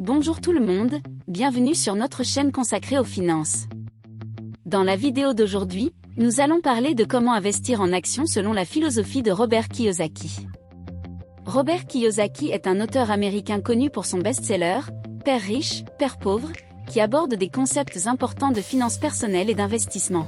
Bonjour tout le monde, bienvenue sur notre chaîne consacrée aux finances. Dans la vidéo d'aujourd'hui, nous allons parler de comment investir en actions selon la philosophie de Robert Kiyosaki. Robert Kiyosaki est un auteur américain connu pour son best-seller, Père riche, Père pauvre, qui aborde des concepts importants de finances personnelles et d'investissement.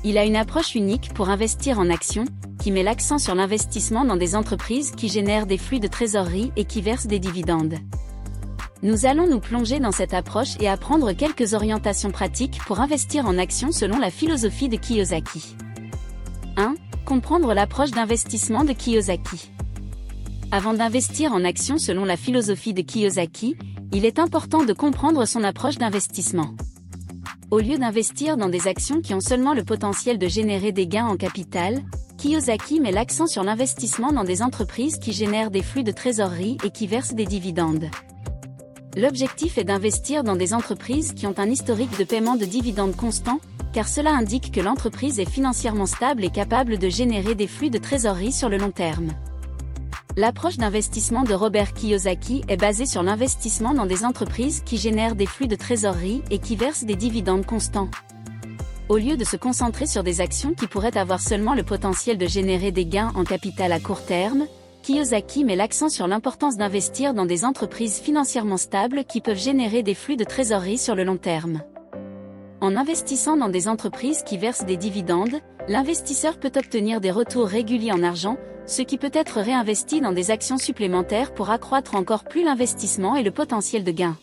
Il a une approche unique pour investir en actions, qui met l'accent sur l'investissement dans des entreprises qui génèrent des flux de trésorerie et qui versent des dividendes. Nous allons nous plonger dans cette approche et apprendre quelques orientations pratiques pour investir en actions selon la philosophie de Kiyosaki. 1. Comprendre l'approche d'investissement de Kiyosaki. Avant d'investir en actions selon la philosophie de Kiyosaki, il est important de comprendre son approche d'investissement. Au lieu d'investir dans des actions qui ont seulement le potentiel de générer des gains en capital, Kiyosaki met l'accent sur l'investissement dans des entreprises qui génèrent des flux de trésorerie et qui versent des dividendes. L'objectif est d'investir dans des entreprises qui ont un historique de paiement de dividendes constant, car cela indique que l'entreprise est financièrement stable et capable de générer des flux de trésorerie sur le long terme. L'approche d'investissement de Robert Kiyosaki est basée sur l'investissement dans des entreprises qui génèrent des flux de trésorerie et qui versent des dividendes constants. Au lieu de se concentrer sur des actions qui pourraient avoir seulement le potentiel de générer des gains en capital à court terme, Kiyosaki met l'accent sur l'importance d'investir dans des entreprises financièrement stables qui peuvent générer des flux de trésorerie sur le long terme. En investissant dans des entreprises qui versent des dividendes, l'investisseur peut obtenir des retours réguliers en argent, ce qui peut être réinvesti dans des actions supplémentaires pour accroître encore plus l'investissement et le potentiel de gain.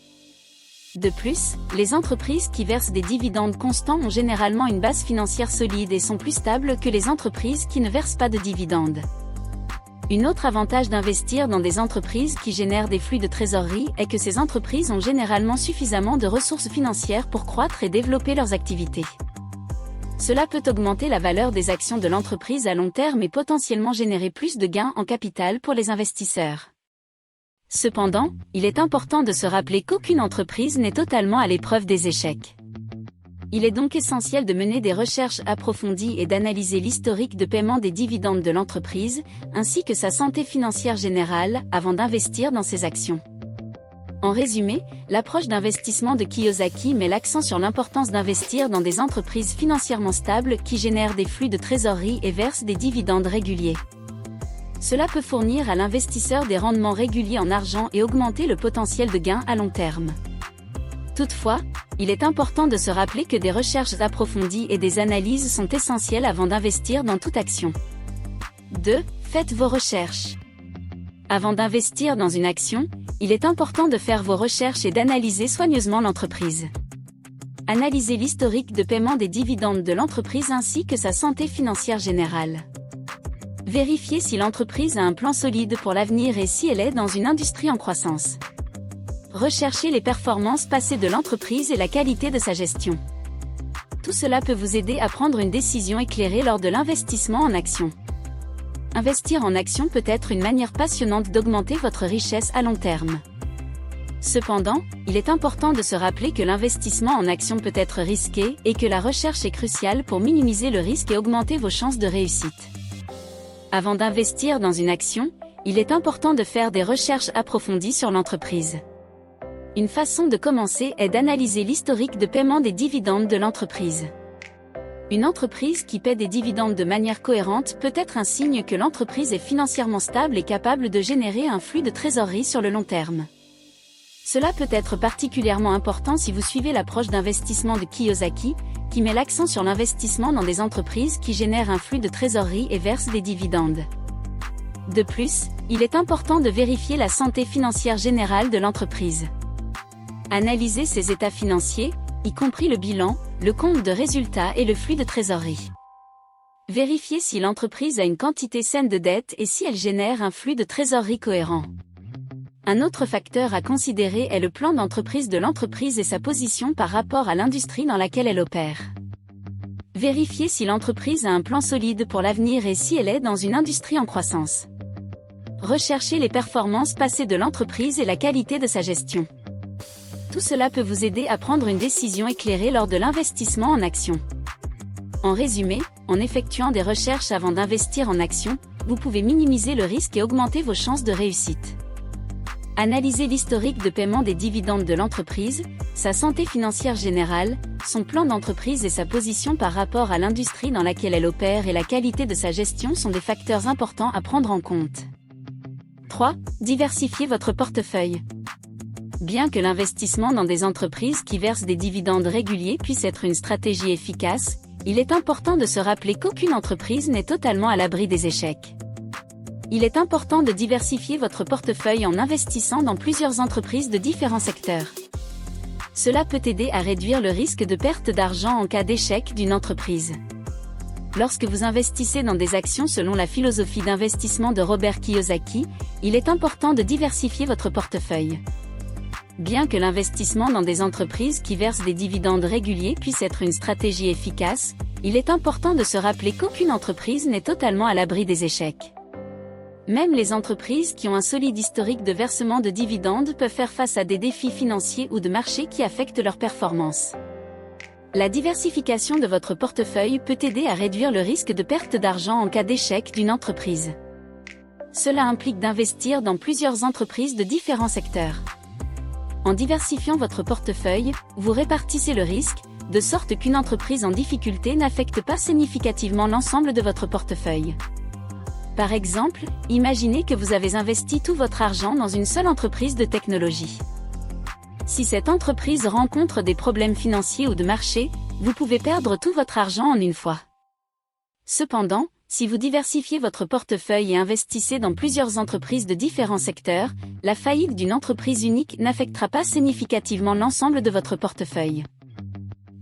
De plus, les entreprises qui versent des dividendes constants ont généralement une base financière solide et sont plus stables que les entreprises qui ne versent pas de dividendes. Un autre avantage d'investir dans des entreprises qui génèrent des flux de trésorerie est que ces entreprises ont généralement suffisamment de ressources financières pour croître et développer leurs activités. Cela peut augmenter la valeur des actions de l'entreprise à long terme et potentiellement générer plus de gains en capital pour les investisseurs. Cependant, il est important de se rappeler qu'aucune entreprise n'est totalement à l'épreuve des échecs. Il est donc essentiel de mener des recherches approfondies et d'analyser l'historique de paiement des dividendes de l'entreprise, ainsi que sa santé financière générale, avant d'investir dans ses actions. En résumé, l'approche d'investissement de Kiyosaki met l'accent sur l'importance d'investir dans des entreprises financièrement stables qui génèrent des flux de trésorerie et versent des dividendes réguliers. Cela peut fournir à l'investisseur des rendements réguliers en argent et augmenter le potentiel de gain à long terme. Toutefois, il est important de se rappeler que des recherches approfondies et des analyses sont essentielles avant d'investir dans toute action. 2. Faites vos recherches. Avant d'investir dans une action, il est important de faire vos recherches et d'analyser soigneusement l'entreprise. Analysez l'historique de paiement des dividendes de l'entreprise ainsi que sa santé financière générale. Vérifiez si l'entreprise a un plan solide pour l'avenir et si elle est dans une industrie en croissance. Recherchez les performances passées de l'entreprise et la qualité de sa gestion. Tout cela peut vous aider à prendre une décision éclairée lors de l'investissement en actions. Investir en actions peut être une manière passionnante d'augmenter votre richesse à long terme. Cependant, il est important de se rappeler que l'investissement en actions peut être risqué et que la recherche est cruciale pour minimiser le risque et augmenter vos chances de réussite. Avant d'investir dans une action, il est important de faire des recherches approfondies sur l'entreprise. Une façon de commencer est d'analyser l'historique de paiement des dividendes de l'entreprise. Une entreprise qui paie des dividendes de manière cohérente peut être un signe que l'entreprise est financièrement stable et capable de générer un flux de trésorerie sur le long terme. Cela peut être particulièrement important si vous suivez l'approche d'investissement de Kiyosaki, qui met l'accent sur l'investissement dans des entreprises qui génèrent un flux de trésorerie et versent des dividendes. De plus, il est important de vérifier la santé financière générale de l'entreprise. Analysez ses états financiers, y compris le bilan, le compte de résultats et le flux de trésorerie. Vérifiez si l'entreprise a une quantité saine de dettes et si elle génère un flux de trésorerie cohérent. Un autre facteur à considérer est le plan d'entreprise de l'entreprise et sa position par rapport à l'industrie dans laquelle elle opère. Vérifiez si l'entreprise a un plan solide pour l'avenir et si elle est dans une industrie en croissance. Recherchez les performances passées de l'entreprise et la qualité de sa gestion. Tout cela peut vous aider à prendre une décision éclairée lors de l'investissement en actions. En résumé, en effectuant des recherches avant d'investir en actions, vous pouvez minimiser le risque et augmenter vos chances de réussite. Analysez l'historique de paiement des dividendes de l'entreprise, sa santé financière générale, son plan d'entreprise et sa position par rapport à l'industrie dans laquelle elle opère et la qualité de sa gestion sont des facteurs importants à prendre en compte. 3. Diversifiez votre portefeuille. Bien que l'investissement dans des entreprises qui versent des dividendes réguliers puisse être une stratégie efficace, il est important de se rappeler qu'aucune entreprise n'est totalement à l'abri des échecs. Il est important de diversifier votre portefeuille en investissant dans plusieurs entreprises de différents secteurs. Cela peut aider à réduire le risque de perte d'argent en cas d'échec d'une entreprise. Lorsque vous investissez dans des actions selon la philosophie d'investissement de Robert Kiyosaki, il est important de diversifier votre portefeuille. Bien que l'investissement dans des entreprises qui versent des dividendes réguliers puisse être une stratégie efficace, il est important de se rappeler qu'aucune entreprise n'est totalement à l'abri des échecs. Même les entreprises qui ont un solide historique de versement de dividendes peuvent faire face à des défis financiers ou de marché qui affectent leur performance. La diversification de votre portefeuille peut aider à réduire le risque de perte d'argent en cas d'échec d'une entreprise. Cela implique d'investir dans plusieurs entreprises de différents secteurs. En diversifiant votre portefeuille, vous répartissez le risque, de sorte qu'une entreprise en difficulté n'affecte pas significativement l'ensemble de votre portefeuille. Par exemple, imaginez que vous avez investi tout votre argent dans une seule entreprise de technologie. Si cette entreprise rencontre des problèmes financiers ou de marché, vous pouvez perdre tout votre argent en une fois. Cependant, si vous diversifiez votre portefeuille et investissez dans plusieurs entreprises de différents secteurs, la faillite d'une entreprise unique n'affectera pas significativement l'ensemble de votre portefeuille.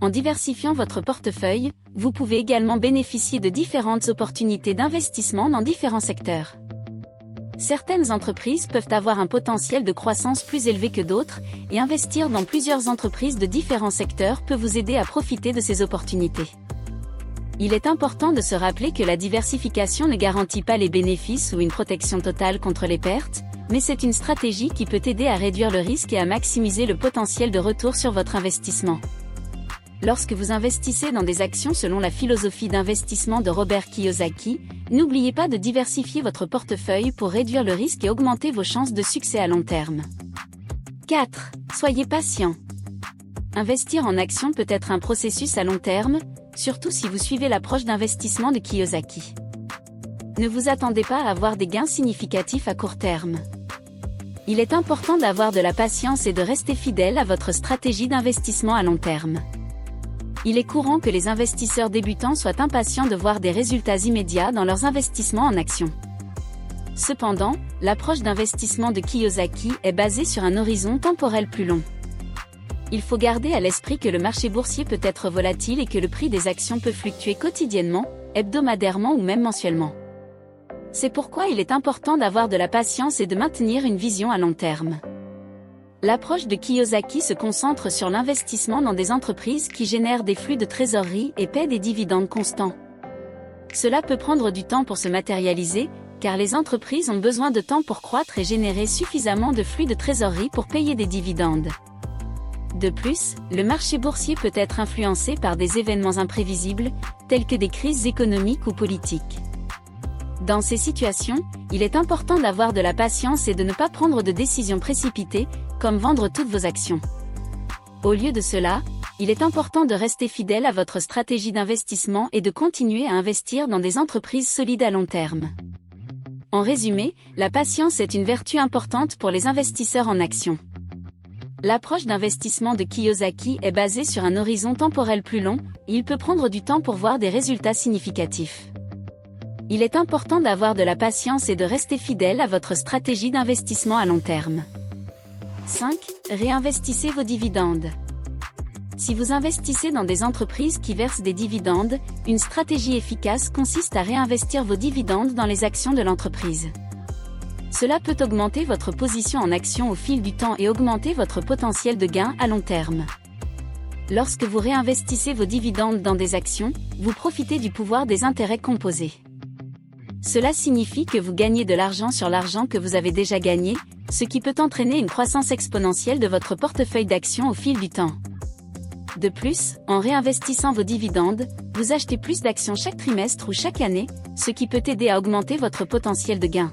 En diversifiant votre portefeuille, vous pouvez également bénéficier de différentes opportunités d'investissement dans différents secteurs. Certaines entreprises peuvent avoir un potentiel de croissance plus élevé que d'autres, et investir dans plusieurs entreprises de différents secteurs peut vous aider à profiter de ces opportunités. Il est important de se rappeler que la diversification ne garantit pas les bénéfices ou une protection totale contre les pertes, mais c'est une stratégie qui peut aider à réduire le risque et à maximiser le potentiel de retour sur votre investissement. Lorsque vous investissez dans des actions selon la philosophie d'investissement de Robert Kiyosaki, n'oubliez pas de diversifier votre portefeuille pour réduire le risque et augmenter vos chances de succès à long terme. 4. Soyez patient. Investir en actions peut être un processus à long terme, surtout si vous suivez l'approche d'investissement de Kiyosaki. Ne vous attendez pas à avoir des gains significatifs à court terme. Il est important d'avoir de la patience et de rester fidèle à votre stratégie d'investissement à long terme. Il est courant que les investisseurs débutants soient impatients de voir des résultats immédiats dans leurs investissements en actions. Cependant, l'approche d'investissement de Kiyosaki est basée sur un horizon temporel plus long. Il faut garder à l'esprit que le marché boursier peut être volatile et que le prix des actions peut fluctuer quotidiennement, hebdomadairement ou même mensuellement. C'est pourquoi il est important d'avoir de la patience et de maintenir une vision à long terme. L'approche de Kiyosaki se concentre sur l'investissement dans des entreprises qui génèrent des flux de trésorerie et paient des dividendes constants. Cela peut prendre du temps pour se matérialiser, car les entreprises ont besoin de temps pour croître et générer suffisamment de flux de trésorerie pour payer des dividendes. De plus, le marché boursier peut être influencé par des événements imprévisibles, tels que des crises économiques ou politiques. Dans ces situations, il est important d'avoir de la patience et de ne pas prendre de décisions précipitées, comme vendre toutes vos actions. Au lieu de cela, il est important de rester fidèle à votre stratégie d'investissement et de continuer à investir dans des entreprises solides à long terme. En résumé, la patience est une vertu importante pour les investisseurs en actions. L'approche d'investissement de Kiyosaki est basée sur un horizon temporel plus long, et il peut prendre du temps pour voir des résultats significatifs. Il est important d'avoir de la patience et de rester fidèle à votre stratégie d'investissement à long terme. 5. Réinvestissez vos dividendes. Si vous investissez dans des entreprises qui versent des dividendes, une stratégie efficace consiste à réinvestir vos dividendes dans les actions de l'entreprise. Cela peut augmenter votre position en action au fil du temps et augmenter votre potentiel de gain à long terme. Lorsque vous réinvestissez vos dividendes dans des actions, vous profitez du pouvoir des intérêts composés. Cela signifie que vous gagnez de l'argent sur l'argent que vous avez déjà gagné, ce qui peut entraîner une croissance exponentielle de votre portefeuille d'actions au fil du temps. De plus, en réinvestissant vos dividendes, vous achetez plus d'actions chaque trimestre ou chaque année, ce qui peut aider à augmenter votre potentiel de gain.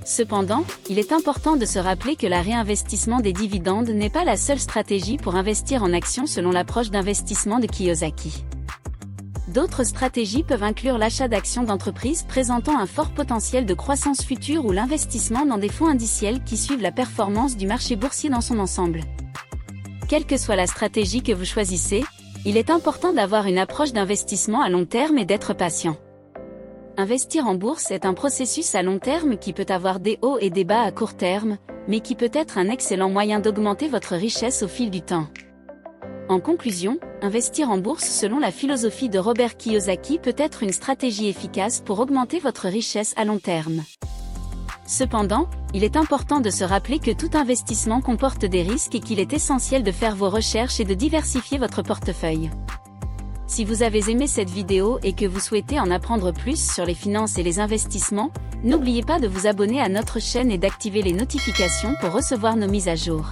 Cependant, il est important de se rappeler que le réinvestissement des dividendes n'est pas la seule stratégie pour investir en actions selon l'approche d'investissement de Kiyosaki. D'autres stratégies peuvent inclure l'achat d'actions d'entreprises présentant un fort potentiel de croissance future ou l'investissement dans des fonds indiciels qui suivent la performance du marché boursier dans son ensemble. Quelle que soit la stratégie que vous choisissez, il est important d'avoir une approche d'investissement à long terme et d'être patient. Investir en bourse est un processus à long terme qui peut avoir des hauts et des bas à court terme, mais qui peut être un excellent moyen d'augmenter votre richesse au fil du temps. En conclusion, investir en bourse selon la philosophie de Robert Kiyosaki peut être une stratégie efficace pour augmenter votre richesse à long terme. Cependant, il est important de se rappeler que tout investissement comporte des risques et qu'il est essentiel de faire vos recherches et de diversifier votre portefeuille. Si vous avez aimé cette vidéo et que vous souhaitez en apprendre plus sur les finances et les investissements, n'oubliez pas de vous abonner à notre chaîne et d'activer les notifications pour recevoir nos mises à jour.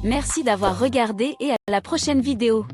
Merci d'avoir regardé et à la prochaine vidéo.